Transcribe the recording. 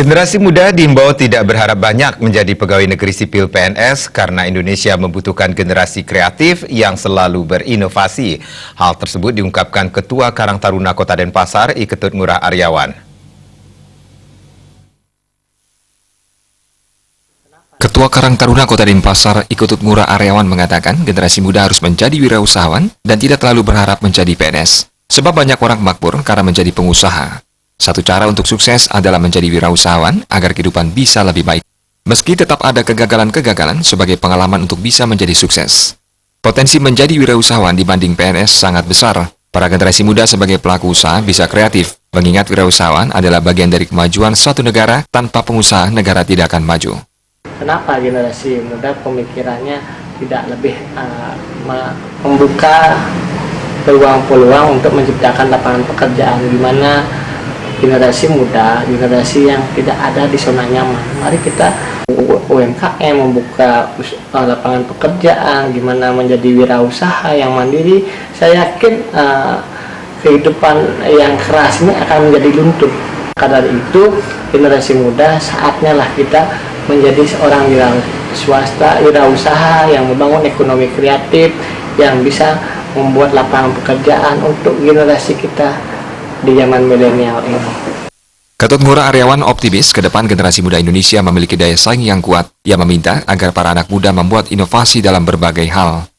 Generasi muda diimbau tidak berharap banyak menjadi pegawai negeri sipil PNS karena Indonesia membutuhkan generasi kreatif yang selalu berinovasi. Hal tersebut diungkapkan Ketua Karang Taruna Kota Denpasar, I Ketut Ngurah Aryawan. Ketua Karang Taruna Kota Denpasar, I Ketut Ngurah Aryawan mengatakan generasi muda harus menjadi wirausahawan dan tidak terlalu berharap menjadi PNS. Sebab banyak orang makmur karena menjadi pengusaha. Satu cara untuk sukses adalah menjadi wirausahawan agar kehidupan bisa lebih baik. Meski tetap ada kegagalan-kegagalan sebagai pengalaman untuk bisa menjadi sukses. Potensi menjadi wirausahawan dibanding PNS sangat besar. Para generasi muda sebagai pelaku usaha bisa kreatif, mengingat wirausahawan adalah bagian dari kemajuan suatu negara. Tanpa pengusaha, negara tidak akan maju. Kenapa generasi muda pemikirannya tidak lebih membuka peluang-peluang untuk menciptakan lapangan pekerjaan, di mana generasi muda, generasi yang tidak ada di zona nyaman. Mari kita UMKM membuka lapangan pekerjaan, gimana menjadi wirausaha yang mandiri. Saya yakin kehidupan yang keras ini akan menjadi luntur. Karena itu generasi muda saatnya lah kita menjadi seorang wirausaha yang membangun ekonomi kreatif, yang bisa membuat lapangan pekerjaan untuk generasi kita di zaman milenial ini. Ketut Ngurah Aryawan optimis ke depan generasi muda Indonesia memiliki daya saing yang kuat. Ia meminta agar para anak muda membuat inovasi dalam berbagai hal.